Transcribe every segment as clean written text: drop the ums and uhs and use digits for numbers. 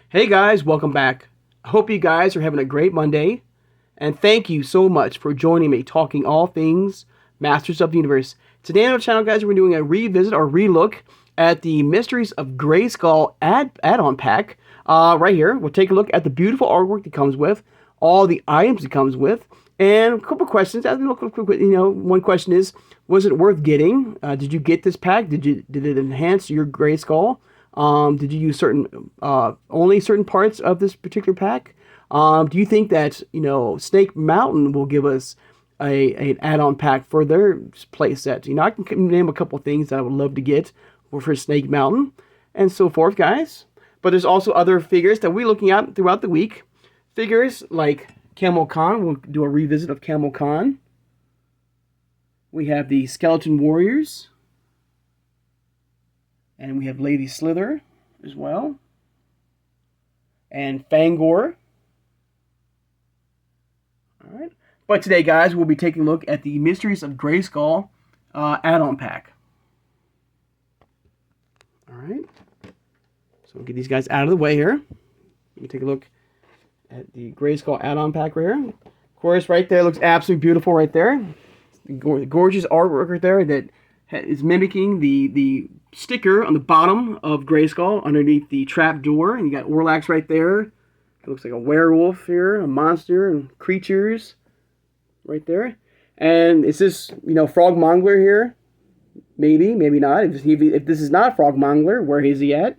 Hey guys, welcome back. I hope you guys are having a great Monday, and thank you so much for joining me talking all things Masters of the Universe. Today on our channel, guys, we're doing a revisit or relook at the Mysteries of Grayskull add-on pack. Right here, we'll take a look at the beautiful artwork it comes with, all the items it comes with, and a couple questions. One question is, was it worth getting? Did you get this pack? Did it enhance your Grayskull? Did you use only certain parts of this particular pack? Do you think that Snake Mountain will give us an add-on pack for their playset? I can name a couple things that I would love to get for Snake Mountain and so forth, guys. But there's also other figures that we're looking at throughout the week. Figures like Camel Khan. We'll do a revisit of Camel Khan. We have the Skeleton Warriors. And we have Lady Slither as well. And Fangor. Alright. But today, guys, we'll be taking a look at the Mysteries of Grayskull add-on pack. Alright. So we'll get these guys out of the way here. You can take a look at the Grayskull add-on pack right here. Of course, right there looks absolutely beautiful right there. Gorgeous artwork right there that is mimicking the sticker on the bottom of Grayskull underneath the trap door. And you got Orlax right there. It looks like a werewolf here, a monster, and creatures right there. And is this, Frogmongler here? Maybe, maybe not. If this is not Frogmongler, where is he at?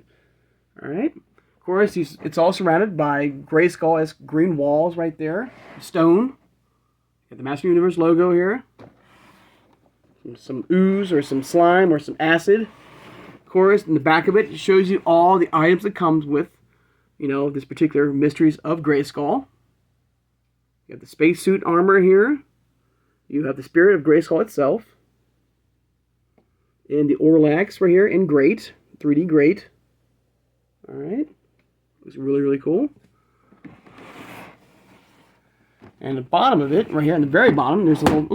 All right. Of course, it's all surrounded by Grayskull-esque green walls right there. Stone. Got the Master Universe logo here. Some ooze or some slime or some acid. Of course, in the back of it shows you all the items that comes with, this particular Mysteries of Grayskull. You have the spacesuit armor here. You have the Spirit of Grayskull itself. And the Orlax right here in Great, 3D Great. All right, looks really, really cool. And the bottom of it, right here on the very bottom, there's a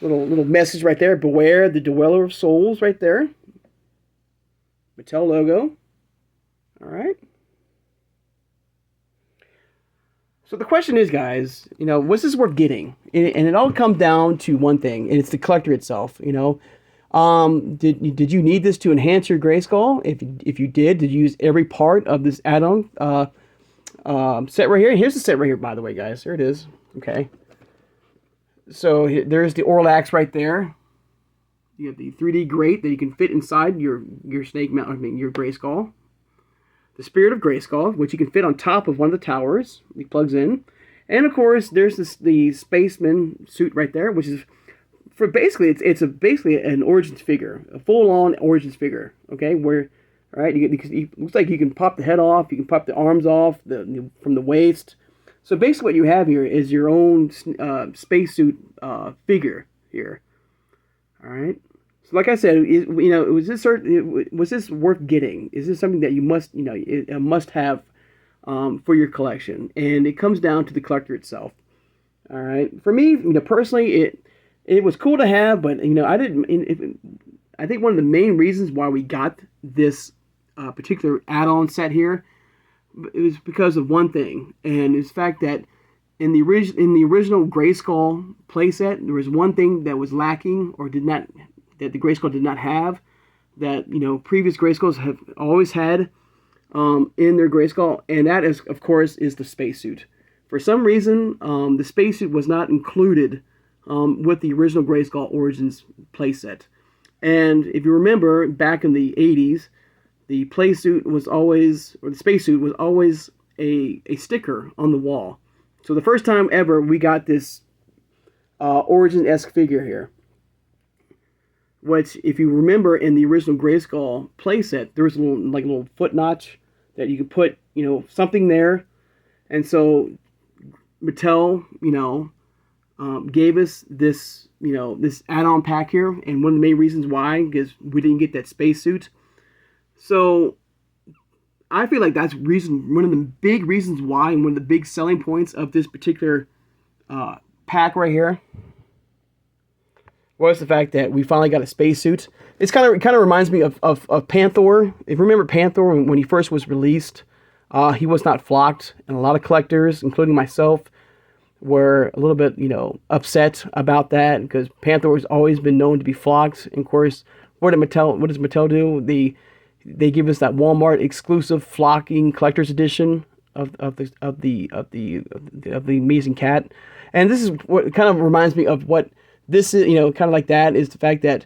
little message right there. Beware the Dweller of Souls right there. Mattel logo. All right. So the question is, guys, was this worth getting? And it all comes down to one thing, and it's the collector itself. Did you need this to enhance your Grayskull? If you did you use every part of this add-on set right here? Here's the set right here, by the way, guys. There it is. Okay. So there's the Orlax right there. You have the 3D Great that you can fit inside your Snake Mountain, your Grayskull. The Spirit of Grayskull, which you can fit on top of one of the towers. It plugs in. And of course, there's the Spaceman suit right there, which is for basically it's basically an Origins figure, a full-on Origins figure. Okay, where it looks like you can pop the head off, you can pop the arms off from the waist. So basically what you have here is your own spacesuit figure here. All right. So like I said, was this worth getting? Is this something that you must, a must have for your collection? And it comes down to the collector itself. All right. For me, personally, it was cool to have, but I didn't. I think one of the main reasons why we got this particular add-on set here, it was because of one thing, and it's the fact that in the original Grayskull playset, there was one thing that was lacking or that the Grayskull did not have, that previous Grayskulls have always had in their Grayskull, and that is, of course, is the spacesuit. For some reason, the spacesuit was not included with the original Grayskull Origins playset. And if you remember, back in the 80s, the playsuit was always, or the spacesuit was always a sticker on the wall. So the first time ever we got this Origin-esque figure here, which, if you remember, in the original Grayskull playset, there was a little foot notch that you could put, something there. And so Mattel, gave us this, this add-on pack here, and one of the main reasons why is we didn't get that spacesuit. So I feel like that's one of the big reasons why, and one of the big selling points of this particular pack right here was the fact that we finally got a spacesuit. It kind of reminds me of Panther. If you remember Panther when he first was released, He was not flocked, and a lot of collectors, including myself, were a little bit, upset about that because Panther has always been known to be flocked. And of course, what does Mattel do? They give us that Walmart exclusive flocking collector's edition of the Amazing Cat, and this is what kind of reminds me of what this is. Kind of like that is the fact that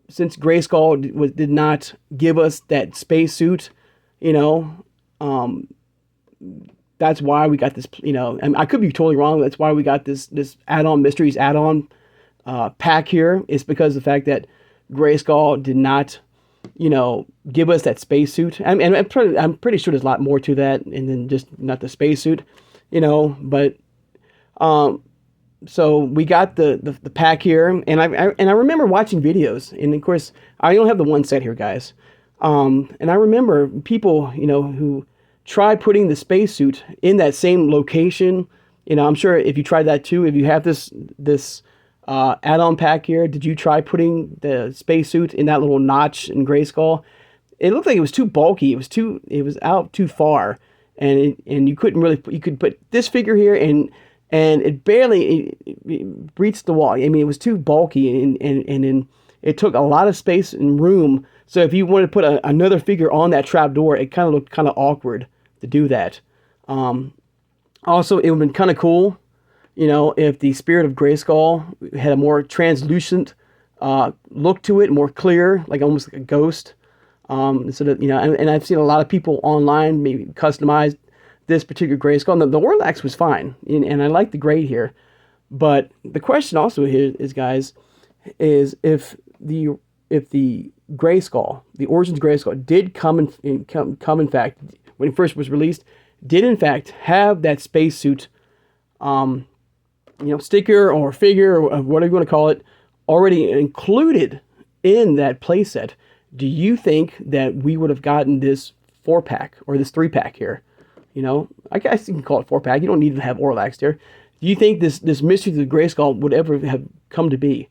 since Grayskull did not give us that spacesuit, that's why we got this. And I could be totally wrong. That's why we got this add-on mysteries add-on pack here. It's because of the fact that Grayskull did not, give us that spacesuit. I'm pretty sure there's a lot more to that, and then just not the spacesuit, But so we got the pack here, and I remember watching videos, and of course I don't have the one set here, guys. And I remember people, who tried putting the spacesuit in that same location. I'm sure if you tried that too, if you have this add-on pack here, did you try putting the spacesuit in that little notch in Grayskull? It looked like it was too bulky. It was out too far, and you couldn't really. You could put this figure here, and it barely it reached the wall. I mean, it was too bulky, and it took a lot of space and room. So if you wanted to put another figure on that trap door, it kind of looked kind of awkward to do that. Also, it would have been kind of cool, if the Spirit of Grayskull had a more translucent look to it, more clear, like almost like a ghost. So that, and I've seen a lot of people online maybe customize this particular Grayskull. And the Orlax was fine, and I like the gray here. But the question also here is, guys, is if the Grayskull, the Origins Grayskull, did come in fact, when it first was released, did in fact have that spacesuit, sticker or figure or whatever you want to call it, already included in that playset, do you think that we would have gotten this 4-pack or this 3-pack here? I guess you can call it 4-pack. You don't need to have Orlax there. Do you think this Mysteries of the Grayskull would ever have come to be?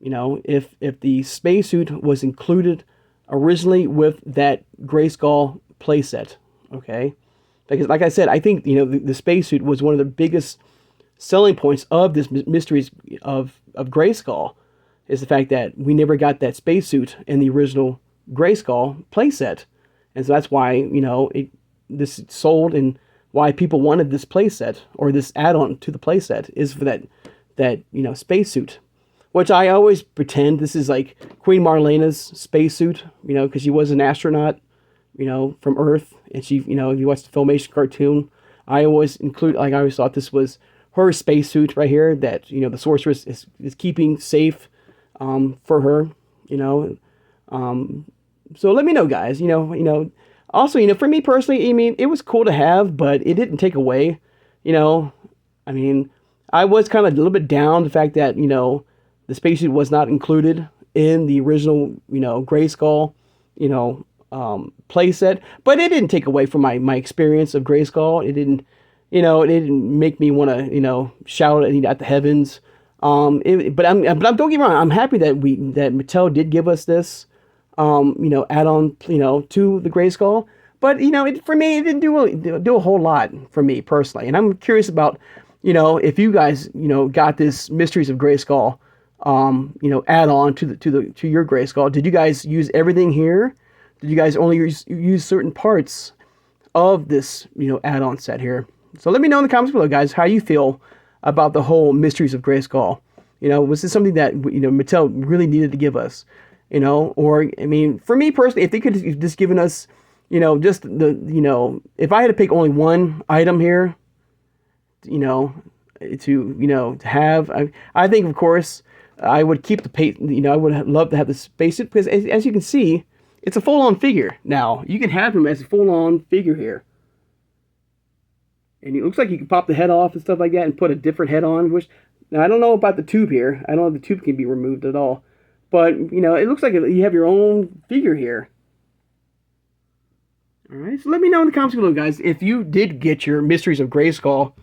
If the spacesuit was included originally with that Grayskull playset, okay? Because, like I said, I think the spacesuit was one of the biggest selling points of this Mysteries of Grayskull, is the fact that we never got that spacesuit in the original Grayskull playset, and so that's why this sold, and why people wanted this playset or this add-on to the playset is for that spacesuit. Which I always pretend this is like Queen Marlena's spacesuit, because she was an astronaut, from Earth. And she, if you watch the Filmation cartoon, I always thought this was her spacesuit right here that, the sorceress is keeping safe for her, So let me know, guys, Also, for me personally, I mean, it was cool to have, but it didn't take away, I mean, I was kind of a little bit down the fact that, the spacesuit was not included in the original, Grayskull, playset, but it didn't take away from my experience of Grayskull. It didn't, it didn't make me want to, shout at the heavens. But don't get me wrong. I'm happy that Mattel did give us this, add-on, to the Grayskull. But for me, it didn't do a whole lot for me personally. And I'm curious about, if you guys, got this Mysteries of Grayskull, add on to your Grayskull. Did you guys use everything here? Did you guys only use certain parts of this, add-on set here? So let me know in the comments below, guys, how you feel about the whole Mysteries of Grayskull. Was this something that, Mattel really needed to give us? Or, I mean, for me personally, if they could have just given us, just if I had to pick only one item here, to have, I think, of course, I would keep I would love to have the spacesuit, because as you can see, it's a full-on figure now. You can have him as a full-on figure here. And it looks like you can pop the head off and stuff like that and put a different head on. Now, I don't know about the tube here. I don't know if the tube can be removed at all. But, it looks like you have your own figure here. Alright, so let me know in the comments below, guys, if you did get your Mysteries of Grayskull,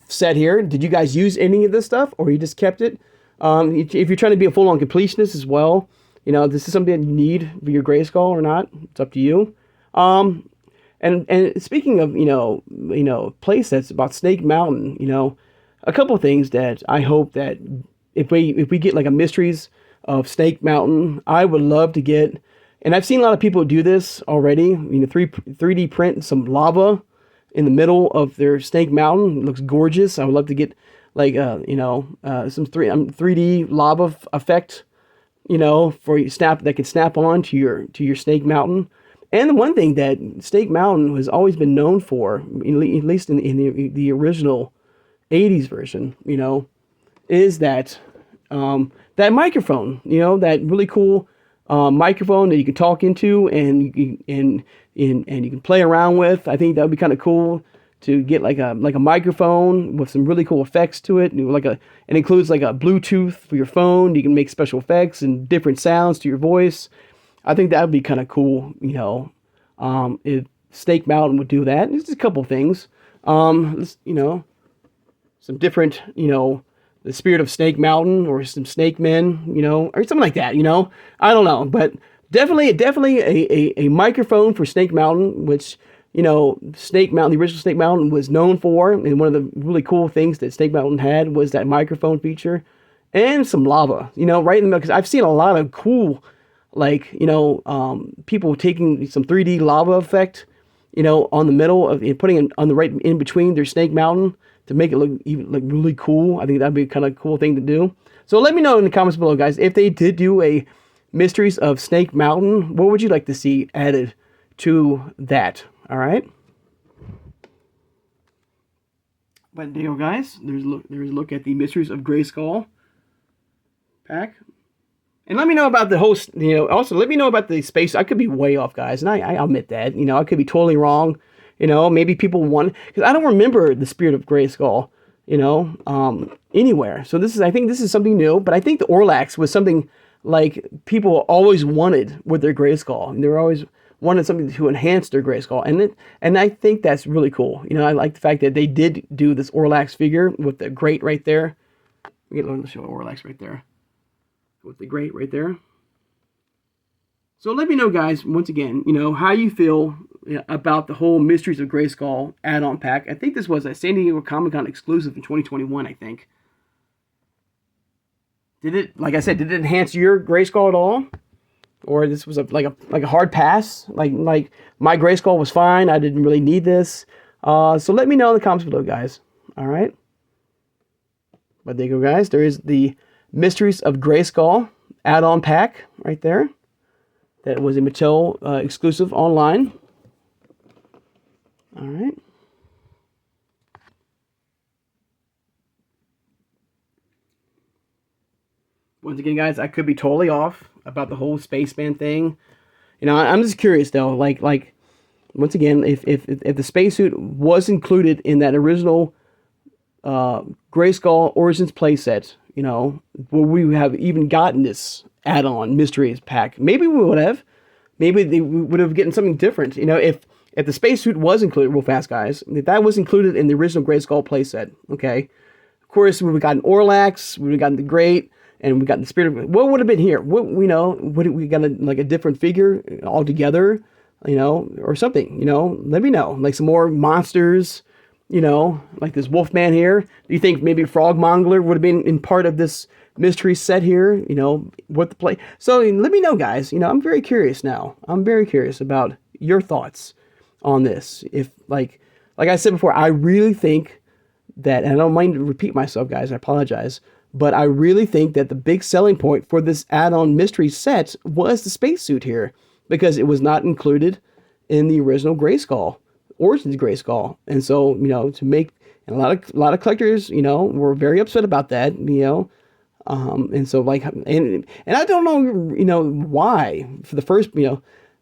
set here. Did you guys use any of this stuff, or you just kept it? If you're trying to be a full-on completionist as well, You know, this is something that you need for your Grayskull or not. It's up to you. Um, and speaking of play sets about Snake Mountain, a couple of things that I hope that if we get like a mysteries of Snake Mountain, I would love to get. And I've seen a lot of people do this already. 3D print some lava in the middle of their Snake Mountain. It looks gorgeous. I would love to get like some 3D lava effect, for you snap that can snap on to your Snake Mountain. And the one thing that Snake Mountain has always been known for, at least in the original '80s version, is that that microphone, that really cool microphone that you can talk into and you can play around with. I think that would be kind of cool to get like a microphone with some really cool effects to it. It includes like a Bluetooth for your phone. You can make special effects and different sounds to your voice. I think that would be kind of cool, if Snake Mountain would do that. There's just a couple things. Some different, the spirit of Snake Mountain or some Snake Men, or something like that, I don't know. But definitely a microphone for Snake Mountain, which, Snake Mountain, the original Snake Mountain was known for. And one of the really cool things that Snake Mountain had was that microphone feature and some lava, right in the middle. Because I've seen a lot of cool, people taking some 3D lava effect, on the middle of putting it on the right in between their Snake Mountain to make it look really cool. I think that'd be a kind of cool thing to do. So let me know in the comments below, guys, if they did do a Mysteries of Snake Mountain, what would you like to see added to that? All right. But there you go, guys. There's a look at the Mysteries of Grayskull pack. And let me know about the host, also let me know about the space. I could be way off, guys, and I admit that, I could be totally wrong. Maybe people want, because I don't remember the Spirit of Grayskull, anywhere. So I think this is something new, but I think the Orlax was something like people always wanted with their Grayskull. And they were always wanted something to enhance their Grayskull. And I think that's really cool. I like the fact that they did do this Orlax figure with the grate right there. Let's show Orlax right there. With the grate right there. So let me know, guys, once again, how you feel about the whole Mysteries of Grayskull add-on pack. I think this was a San Diego Comic-Con exclusive in 2021, I think. Like I said, did it enhance your Grayskull at all? Or this was like a hard pass? Like my Grayskull was fine, I didn't really need this. So let me know in the comments below, guys. All right? But there you go, guys. There is the Mysteries of Grayskull add-on pack right there. That was a Mattel exclusive online. All right. Once again, guys, I could be totally off about the whole spaceman thing. I'm just curious though. Like once again, if the spacesuit was included in that original Grayskull Origins playset, would we have even gotten this add-on mysteries pack? Maybe we would have. Maybe we would have gotten something different. If the spacesuit was included, real fast, guys, if that was included in the original Grayskull playset, okay, of course we would have gotten Orlax, we would have gotten the Great, and we got the Spirit of. What would have been here? What would we got a different figure altogether, or something? Let me know. Like some more monsters. Like this Wolfman here. Do you think maybe Frogmongler would have been in part of this mystery set here? What the play? So let me know, guys. I'm very curious now. I'm very curious about your thoughts on this. If like I said before, I really think that, and I don't mind to repeat myself, guys. I apologize, but I really think that the big selling point for this add-on mystery set was the spacesuit here, because it was not included in the original Grayskull. Origins Grayskull. And so, to make, and a lot of collectors, were very upset about that, and so and I don't know, why for the first,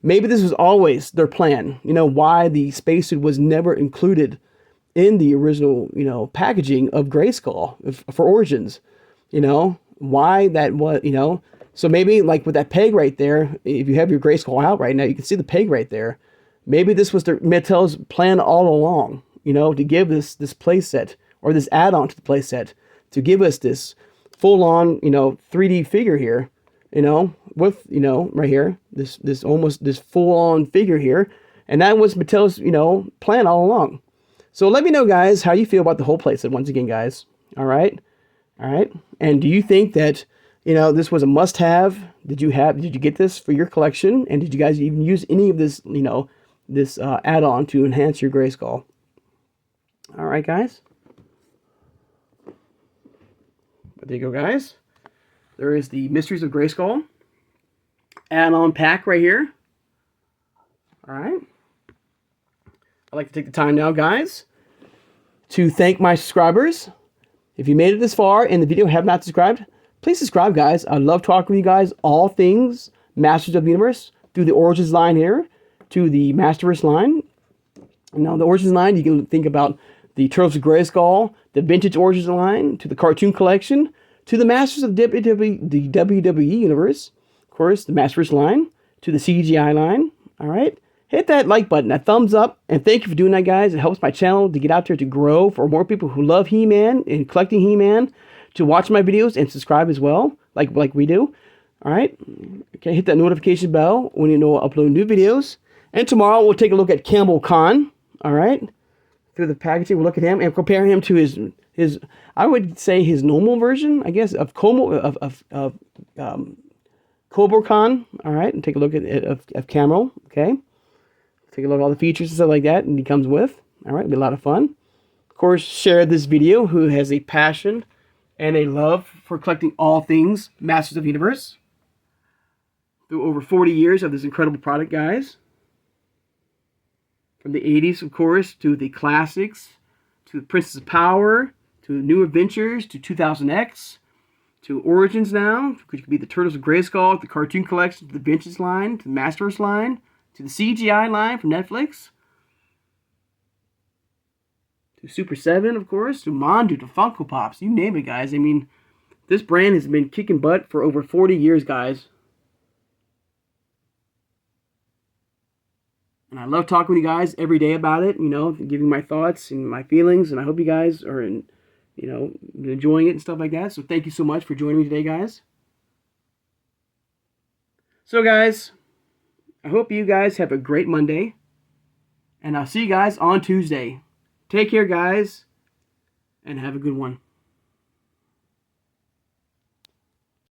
maybe this was always their plan, why the spacesuit was never included in the original, packaging of Grayskull for Origins, why that was, so maybe like with that peg right there, if you have your Grayskull out right now, you can see the peg right there. Maybe this was Mattel's plan all along, to give this playset, or this add-on to the playset, to give us this full-on, 3D figure here, with, you know, right here, this almost this full-on figure here, and that was Mattel's, you know, plan all along. So let me know, guys, how you feel about the whole playset once again, guys. All right, and do you think that, you know, this was a must-have? Did you get this for your collection, and did you guys even use any of this, you know, this add-on to enhance your Grayskull? All right, guys. But there you go, guys. There is the Mysteries of Grayskull add-on pack right here. All right. I'd like to take the time now, guys, to thank my subscribers. If you made it this far in the video and have not subscribed, please subscribe, guys. I love talking with you guys all things Masters of the Universe, through the Origins line here to the Masterverse line. Now, the Origins line, you can think about the Turtles of Grayskull, the Vintage Origins line, to the Cartoon Collection, to the Masters of the WWE Universe, of course, the Masterverse line, to the CGI line. All right. Hit that like button, that thumbs up, and thank you for doing that, guys. It helps my channel to get out there to grow for more people who love He-Man and collecting He-Man to watch my videos and subscribe as well, like we do. All right. Okay, hit that notification bell when you know I upload new videos. And tomorrow we'll take a look at Campbell Khan. All right. Through the packaging, we'll look at him and compare him to his I would say his normal version, I guess, of Cobra Khan. All right, and take a look at of Camel. Okay. Take a look at all the features and stuff like that, and he comes with. All right, it'll be a lot of fun. Of course, share this video who has a passion and a love for collecting all things Masters of the Universe. Through over 40 years of this incredible product, guys. From the 80s, of course, to the classics, to the Princess of Power, to New Adventures, to 2000X, to Origins now, which could be the Turtles of Grayskull, the Cartoon Collection, to the Vintage line, to the Masterverse line, to the CGI line from Netflix, to Super 7, of course, to Mondo, to Funko Pops, you name it, guys. I mean, this brand has been kicking butt for over 40 years, guys. And I love talking with you guys every day about it, you know, giving my thoughts and my feelings, and I hope you guys are, you know, enjoying it and stuff like that. So thank you so much for joining me today, guys. So, guys, I hope you guys have a great Monday, and I'll see you guys on Tuesday. Take care, guys, and have a good one.